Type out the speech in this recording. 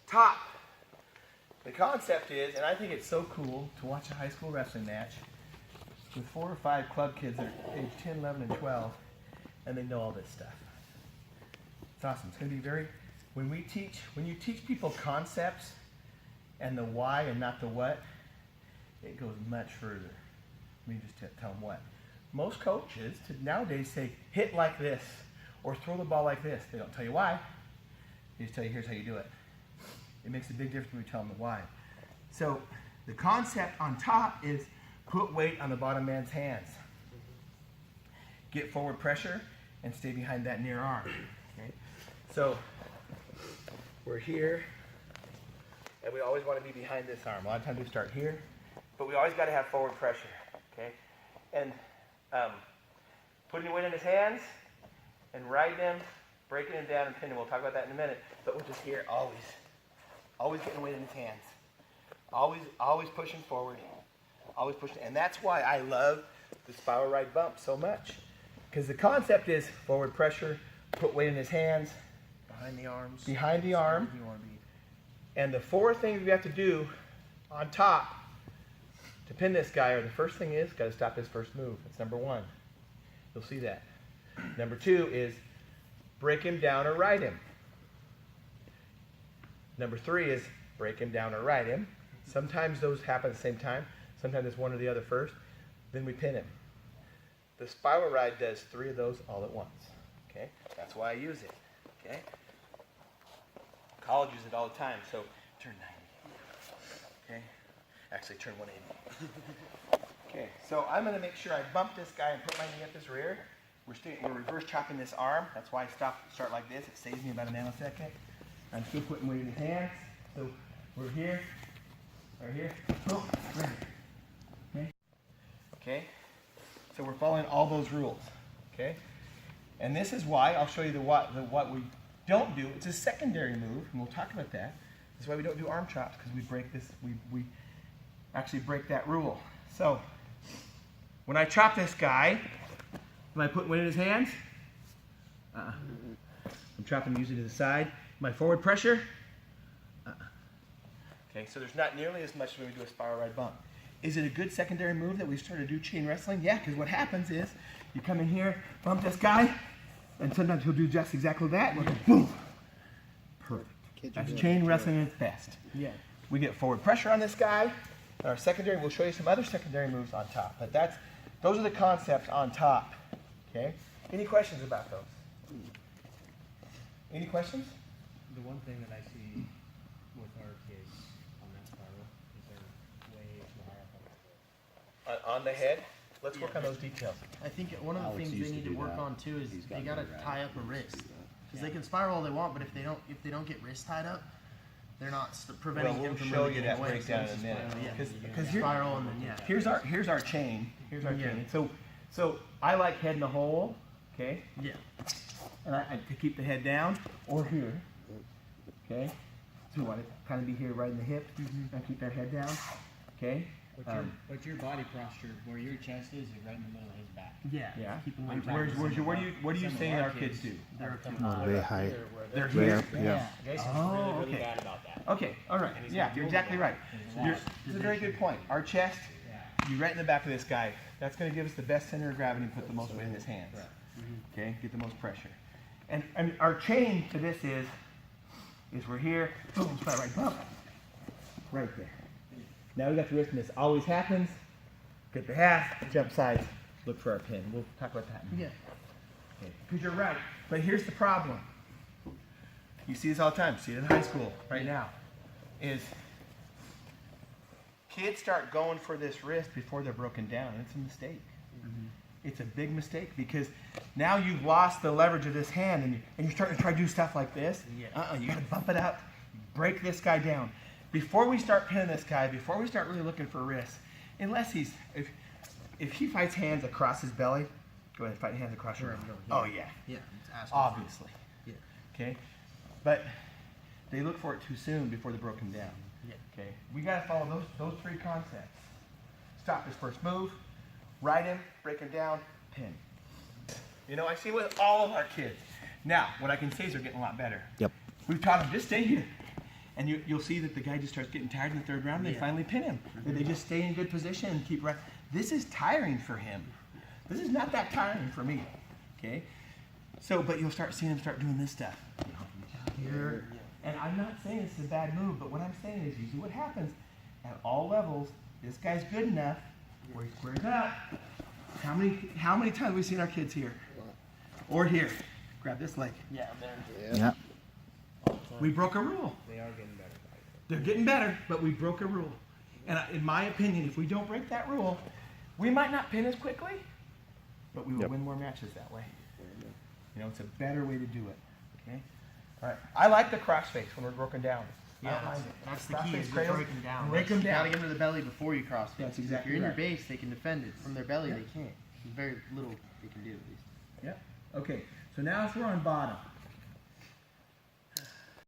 top. The concept is, and I think it's so cool to watch a high school wrestling match with 4 or 5 club kids that are age 10, 11, and 12, and they know all this stuff. It's awesome. It's going to be very, when you teach people concepts and the why and not the what, it goes much further. Let me just tell them what. Most coaches nowadays say, hit like this, or throw the ball like this. They don't tell you why. They just tell you, here's how you do it. It makes a big difference when we tell them the why. So the concept on top is put weight on the bottom man's hands. Get forward pressure and stay behind that near arm. Okay? So we're here, and we always want to be behind this arm. A lot of times we start here, but we always got to have forward pressure. Okay? And putting weight in his hands and riding him, breaking him down and pinning. We'll talk about that in a minute. But we're just here always getting weight in his hands. Always pushing forward. Always pushing. And that's why I love the spiral ride bump so much. Because the concept is forward pressure, put weight in his hands. Behind the arms. Behind the arm. And the 4 things we have to do on top to pin this guy are, the first thing is, got to stop his first move. That's number 1. You'll see that. Number 2 is break him down or ride him. Number 3 is break him down or ride him. Sometimes those happen at the same time. Sometimes it's one or the other first. Then we pin him. The spiral ride does 3 of those all at once. Okay? That's why I use it. Okay? College use it all the time. So turn 90. Okay? Actually, turn 180. Okay. So I'm going to make sure I bump this guy and put my knee up his rear. We're reverse chopping this arm. That's why I start like this. It saves me about a nanosecond. I'm still putting weight in his hands. So we're here, right here. Oh, right. Okay. Okay. So we're following all those rules. Okay. And this is why I'll show you the what we don't do. It's a secondary move, and we'll talk about that. This is why we don't do arm chops, because we break this. We actually break that rule. So when I chop this guy, am I putting weight in his hands? I'm chopping him usually to the side. My forward pressure? Okay, so there's not nearly as much when we do a spiral ride bump. Is it a good secondary move that we started to do chain wrestling? Yeah, because what happens is you come in here, bump this guy, and sometimes he'll do just exactly that. And boom! Perfect. That's chain wrestling at its best. Yeah. We get forward pressure on this guy. And our secondary, we'll show you some other secondary moves on top. But those are the concepts on top. Okay? Any questions about those? Any questions? The one thing that I see with our kids on that spiral is they're way too high up on On the head? Let's work on those details. I think one of the things they need to work on too is they gotta tie up a wrist, because they can spiral all they want, but if they don't get wrist tied up, they're not preventing him from really getting away. Breakdown in a minute. Because spiral and then Here's our chain. Here's our chain. So I like head in the hole. Okay. Yeah. And I to keep the head down or here. Okay. So you want to kind of be here right in the hip and keep that head down. Okay. But your body posture, where your chest is right in the middle of his back. Yeah. Yeah. Keep them What do you think our kids do? They're Way high. They're Way here. up, yeah. Jason's really bad about that. Okay. All right. Yeah. You're exactly right. This is a very good point. Our chest, you right in the back of this guy. That's going to give us the best center of gravity and put the most weight in his hands. Okay. Get the most pressure. And our chain to this is we're here, boom, spiral right bump, right there. Now we got the wrist, and this always happens. Get the half, jump sides, look for our pin. We'll talk about that. Yeah. Okay. Because you're right, but here's the problem. You see this all the time. See it in high school right now. Is kids start going for this wrist before they're broken down, and it's a mistake. It's a big mistake, because now you've lost the leverage of this hand, and you're starting to try to do stuff like this. You got to bump it up, break this guy down. Before we start pinning this guy, before we start really looking for wrists, unless if he fights hands across his belly, go ahead, fight hands across your belly. Oh yeah. Yeah. Obviously. Yeah. Okay. But they look for it too soon before they're broken down. Yeah. Okay. We got to follow those 3 concepts. Stop his first move. Ride him, break him down, pin. You know, I see with all of our kids. Now, what I can say is they're getting a lot better. Yep. We've taught them, just stay here. And you'll see that the guy just starts getting tired in the third round. And they Yeah. finally pin him. Or they just stay in good position and keep right. This is tiring for him. This is not that tiring for me. Okay. So, but you'll start seeing him start doing this stuff. Here. And I'm not saying this is a bad move, but what I'm saying is usually what happens at all levels, this guy's good enough where he squares up. How many times have we seen our kids here? Or here. Grab this leg. Yeah, there. Yeah. We broke a rule. They are getting better. They're getting better, but we broke a rule. And in my opinion, if we don't break that rule, we might not pin as quickly, but we will win more matches that way. You know, it's a better way to do it. Okay? All right. I like the crossface when we're broken down. I Yeah, don't mind that's it. the key. Crossface Is to cradles, break them down. break them You gotta down. get them to the belly before you cross. That's If exactly you're in right. your base, they can defend it. From their belly, Yeah. they can't. There's very little they can do at least. Yep. Okay. So now if we're on bottom,